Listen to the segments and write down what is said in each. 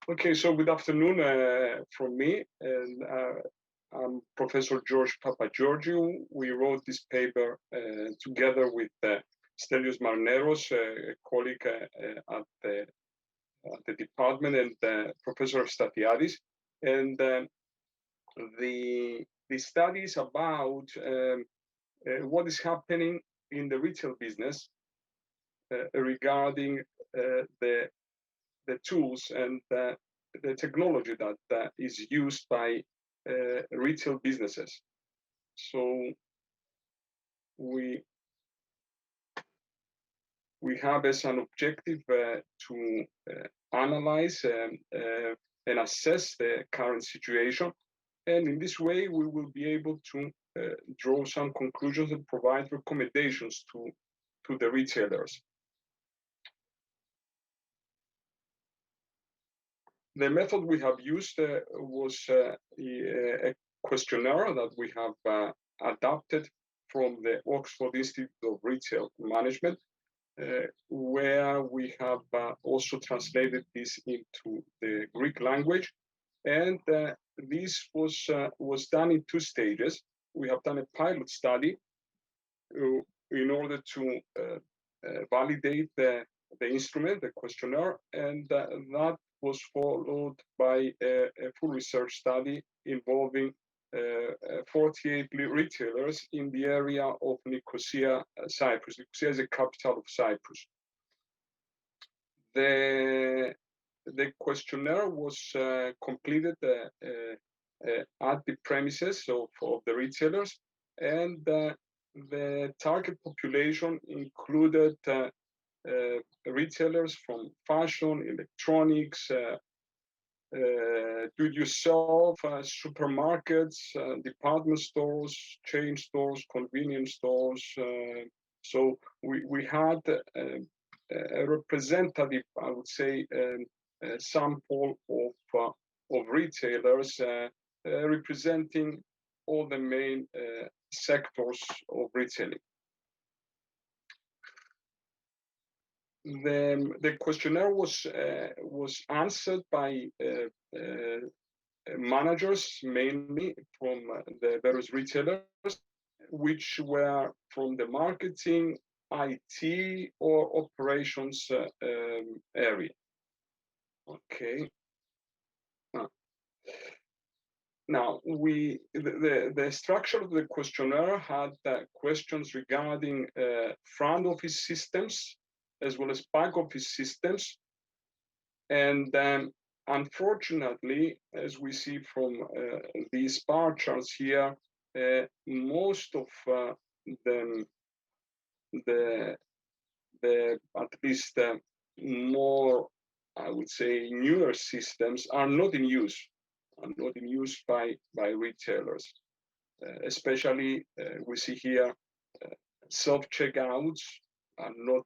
Okay, so good afternoon from me, and I'm Professor George Papageorgiou. We wrote this paper together with Stelios Marneros, a colleague at the department, and Professor Efstathiades. And the study is about what is happening in the retail business regarding the tools and the technology that is used by retail businesses. So we have as an objective to analyze and assess the current situation, and in this way we will be able to draw some conclusions and provide recommendations to the retailers. The method we have used was a questionnaire that we have adapted from the Oxford Institute of Retail Management, where we have also translated this into the Greek language. And this was done in two stages. We have done a pilot study in order to validate the instrument, the questionnaire, and that was followed by a full research study involving 48 retailers in the area of Nicosia, Cyprus. Nicosia is the capital of Cyprus. The questionnaire was completed at the premises of the retailers, and the target population included retailers from fashion, electronics, do-it-yourself, supermarkets, department stores, chain stores, convenience stores. So we had a representative, I would say, sample of retailers representing all the main sectors of retailing. The questionnaire was answered by managers, mainly from the various retailers, which were from the marketing, IT, or operations area. Okay. Now, the structure of the questionnaire had questions regarding front office systems, as well as back office systems. And unfortunately, as we see from these bar charts here, most of the at least more, I would say, newer systems are not in use by retailers. Especially, we see here self-checkouts are not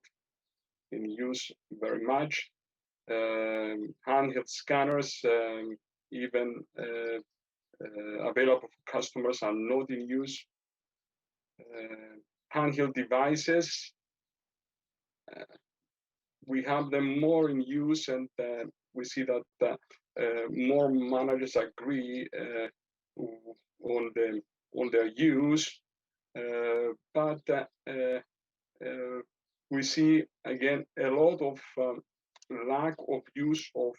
in use very much. Handheld scanners, even available for customers, are not in use. Handheld devices, we have them more in use, and we see that more managers agree on their use, but we see again a lot of lack of use of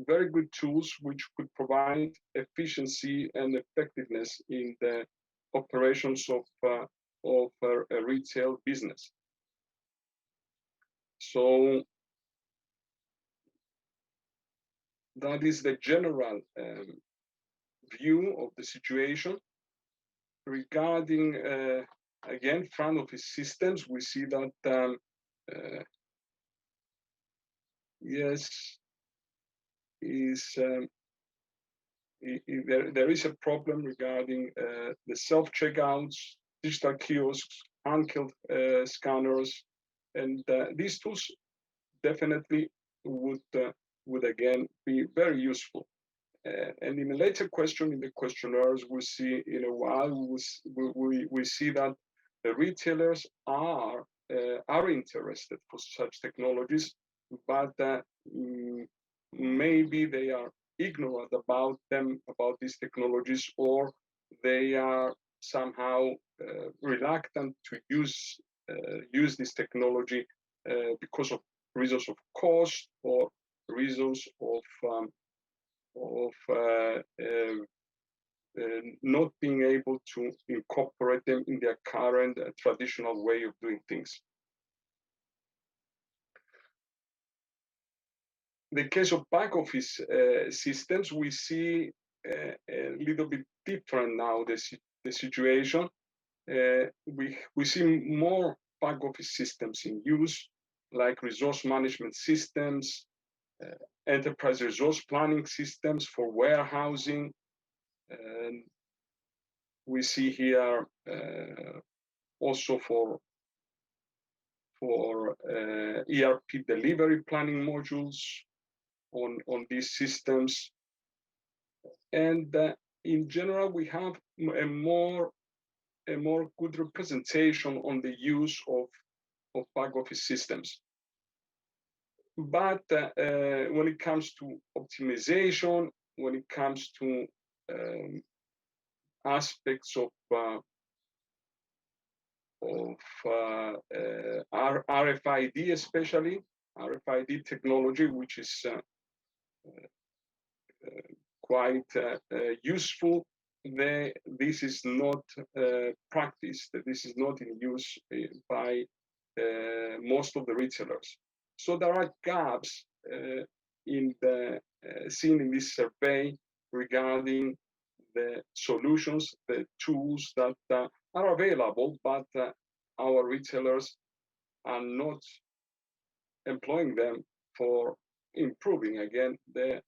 very good tools which could provide efficiency and effectiveness in the operations of a retail business. So that is the general view of the situation. Regarding again front office systems, we see that yes, there is a problem regarding the self-checkouts, digital kiosks, handheld scanners, and these tools definitely would again be very useful. And in a later question in the questionnaires, we see in a while we see that the retailers are interested for such technologies, but maybe they are ignorant about them, about these technologies, or they are somehow reluctant to use this technology because of reasons of cost or reasons of not being able to incorporate them in their current traditional way of doing things. The case of back office systems, we see a little bit different now the situation. We see more back office systems in use, like resource management systems, enterprise resource planning systems for warehousing. We see here also for ERP delivery planning modules on these systems. And in general, we have a more good representation on the use of back office systems. But when it comes to optimization, when it comes to aspects of RFID, especially RFID technology, which is quite useful, this is not practiced. This is not in use by most of the retailers. So there are gaps seen in this survey regarding the solutions, the tools that are available, but our retailers are not employing them for improving, again, their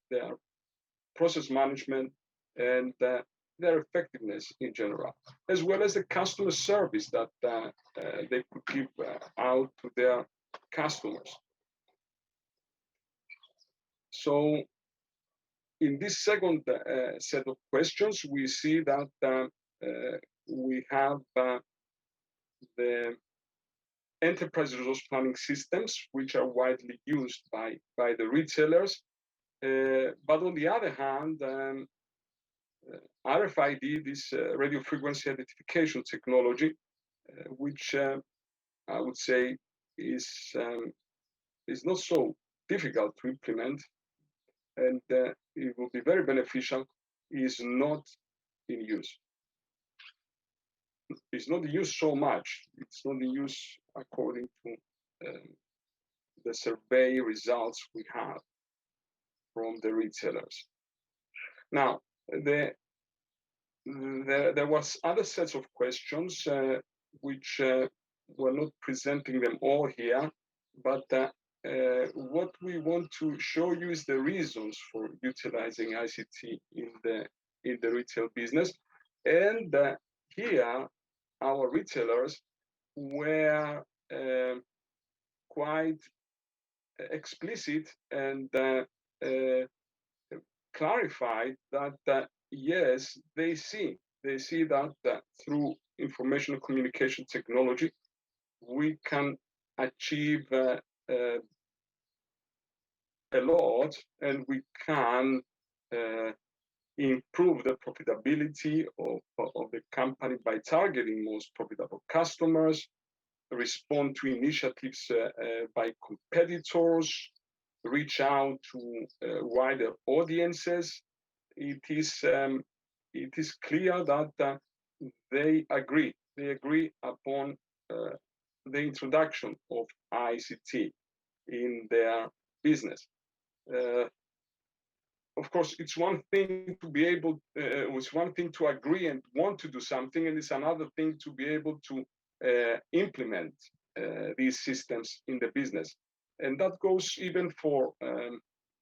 process management and their effectiveness in general, as well as the customer service that they could give out to their customers. So in this second set of questions, we see that we have the enterprise resource planning systems, which are widely used by the retailers. But on the other hand, RFID, this radio frequency identification technology, which I would say is not so difficult to implement, and it will be very beneficial, is not in use. It's not in use so much. It's not in use according to the survey results we have from the retailers. Now, there was other sets of questions which we're not presenting them all here, but what we want to show you is the reasons for utilizing ICT in the retail business. And here, our retailers were quite explicit and clarified that yes, they see that through information communication technology, we can achieve a lot, and we can improve the profitability of the company by targeting most profitable customers, respond to initiatives by competitors, reach out to wider audiences. It is clear that they agree upon the introduction of ICT in their business. Of course, it's one thing to be able, it's one thing to agree and want to do something, and it's another thing to be able to implement these systems in the business. And that goes even for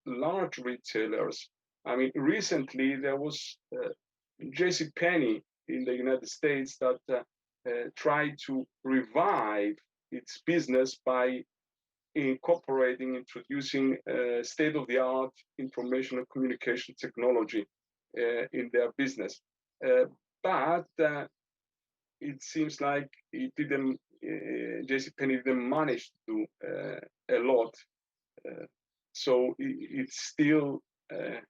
large retailers. I mean, recently there was JCPenney in the United States that tried to revive its business by introducing state-of-the-art information and communication technology in their business. But it seems like JCPenney didn't manage to do a lot So it's still a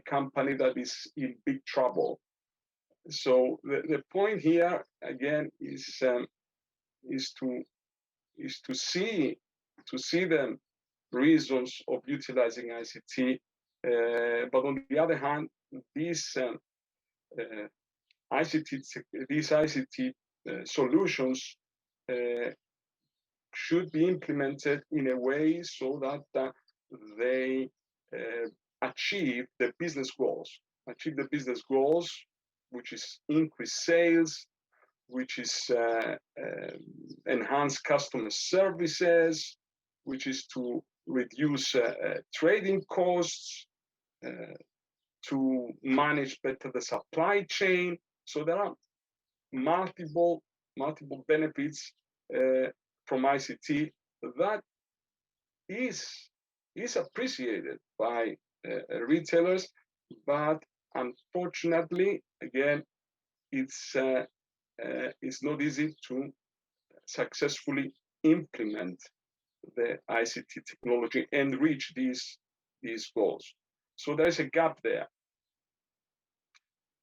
company that is in big trouble. So the point here again is to see the reasons of utilizing ICT, but on the other hand, these ICT solutions should be implemented in a way so that they achieve the business goals, which is increase sales, which is enhance customer services, which is to reduce trading costs, to manage better the supply chain. So there are multiple benefits from ICT that is appreciated by retailers, but unfortunately, again, it's not easy to successfully implement the ICT technology and reach these goals. So there is a gap there.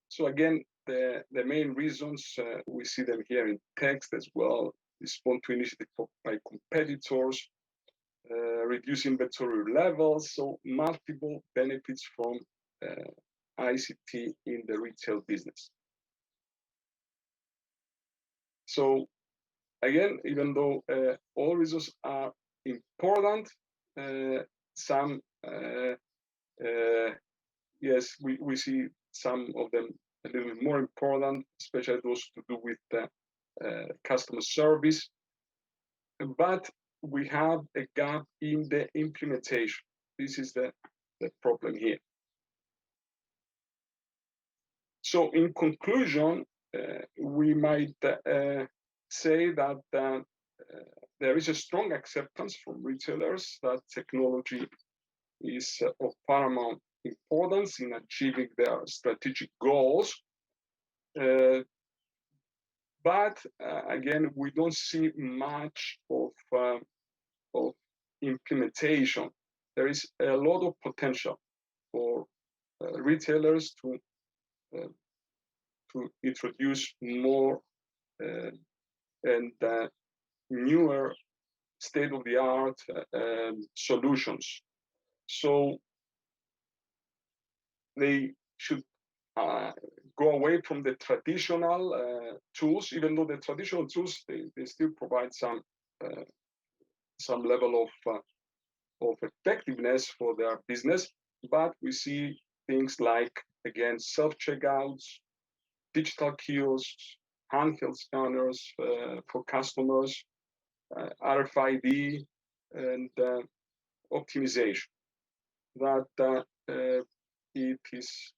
So again, the main reasons, we see them here in text as well: respond to initiative by competitors, reduce inventory levels, so multiple benefits from ICT in the retail business. So again, even though all reasons are important, some yes, we see some of them a little bit more important, especially those to do with customer service. But we have a gap in the implementation. This is the problem here. So in conclusion, we might say that there is a strong acceptance from retailers that technology is of paramount importance in achieving their strategic goals. But again, we don't see much of implementation. There is a lot of potential for retailers to introduce more and newer state-of-the-art solutions. So they should go away from the traditional tools, even though the traditional tools they still provide some level of effectiveness for their business. But we see things like, again, self-checkouts, digital kiosks, handheld scanners for customers, RFID, and optimization. That it is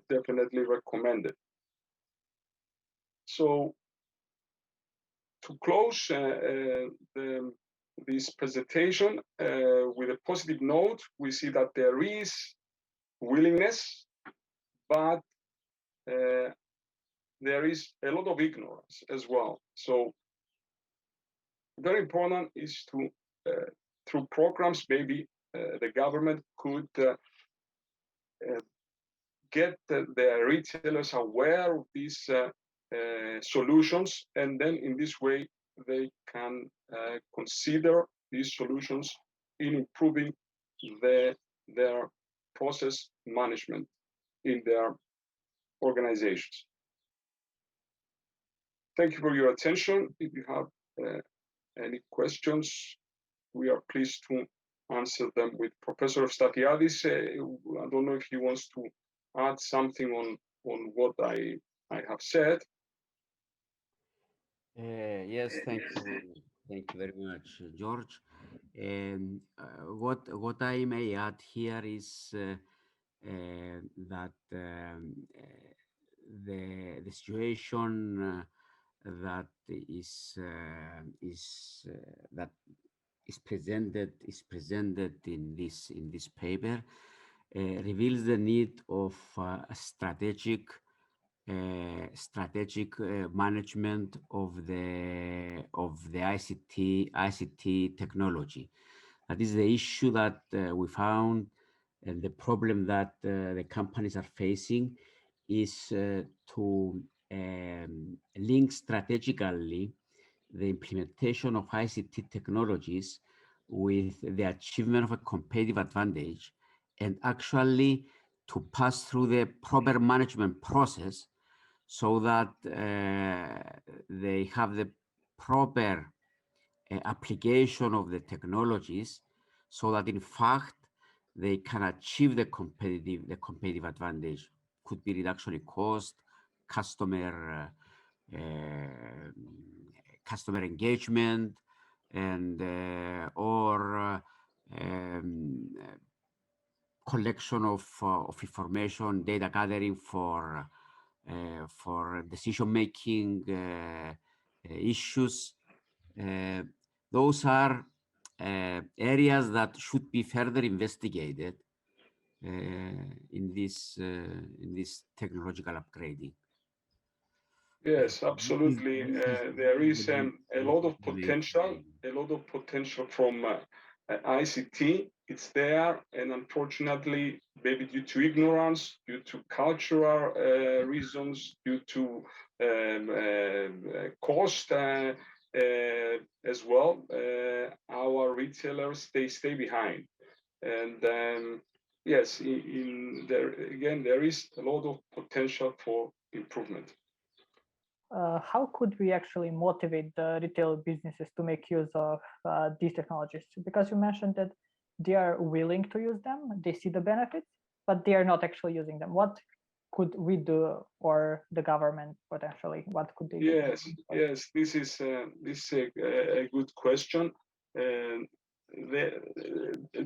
definitely recommended. So to close this presentation with a positive note, we see that there is willingness, but there is a lot of ignorance as well. So very important is to, through programs, maybe the government could get the retailers aware of these solutions, and then in this way they can consider these solutions in improving their process management in their organizations. Thank you for your attention. If you have any questions, we are pleased to answer them with Professor Efstathiades. I don't know if he wants to add something on what I have said. Yes, thank you very much, George. What I may add here is that the situation that that is presented in this paper reveals the need of a strategic management of the ICT technology. That is the issue that we found, and the problem that the companies are facing is to link strategically the implementation of ICT technologies with the achievement of a competitive advantage, and actually to pass through the proper management process so that they have the proper application of the technologies, so that in fact they can achieve the competitive advantage. Could be reduction in cost, customer customer engagement, and or collection of information, data gathering for decision making issues. Those are areas that should be further investigated in this technological upgrading. Yes, absolutely. There is a lot of potential, from ICT. It's there, and unfortunately, maybe due to ignorance, due to cultural reasons, due to cost as well, our retailers, they stay behind. And yes, there is a lot of potential for improvement. How could we actually motivate the retail businesses to make use of these technologies? Because you mentioned that they are willing to use them, they see the benefits, but they are not actually using them. What could we do, or the government potentially? What could they do? Yes, this is a good question.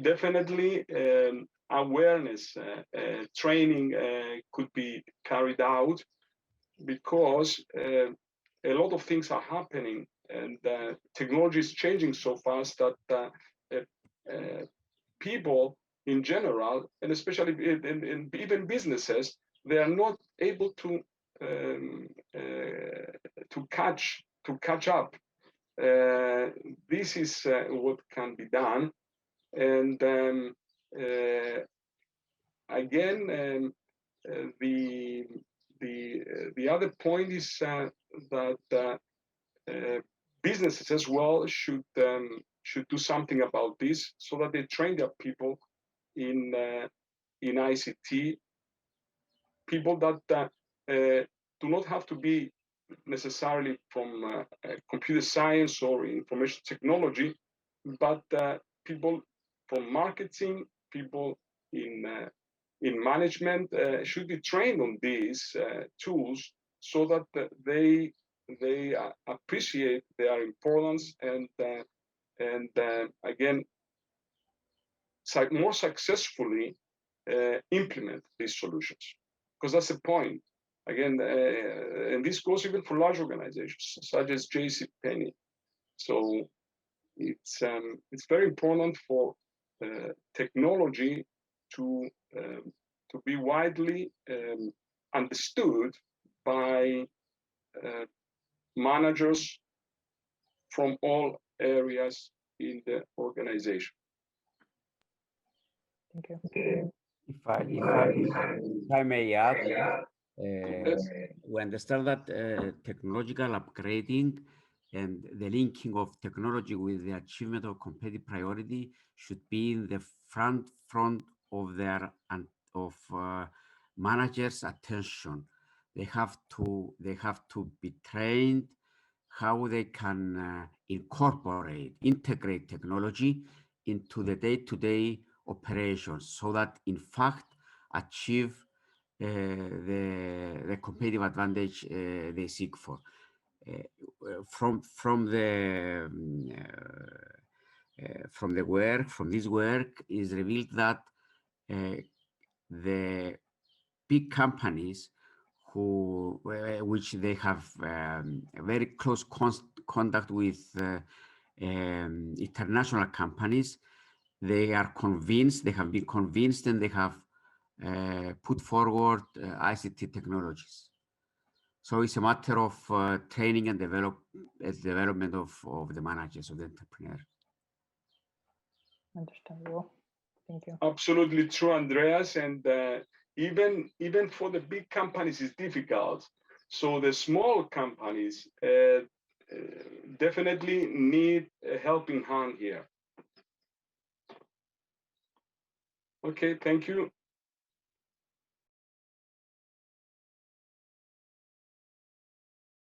Definitely, awareness training could be carried out, because a lot of things are happening, and technology is changing so fast that people in general, and especially in even businesses, they are not able to catch up. This is what can be done, and again, the other point is that businesses as well should do something about this, so that they train their people in ICT. People that do not have to be necessarily from computer science or information technology, but people from marketing, people in management should be trained on these tools, so that they appreciate their importance, and again, more successfully implement these solutions, because that's the point. Again, and this goes even for large organizations such as JCPenney. So it's very important for technology to be widely understood by managers from all areas in the organization. Thank you. If I may add, we understand that technological upgrading and the linking of technology with the achievement of competitive priority should be in the front of their managers' attention. They have to be trained how they can integrate technology into the day-to-day operations, so that in fact achieve the competitive advantage they seek for. From this work is revealed that the big companies which they have very close contact with international companies, they have been convinced, and they have put forward ICT technologies. So it's a matter of training and development of the managers, of the entrepreneur. Understandable. Thank you. Absolutely true, Andreas. And even for the big companies, it's difficult. So the small companies definitely need a helping hand here. Okay, thank you.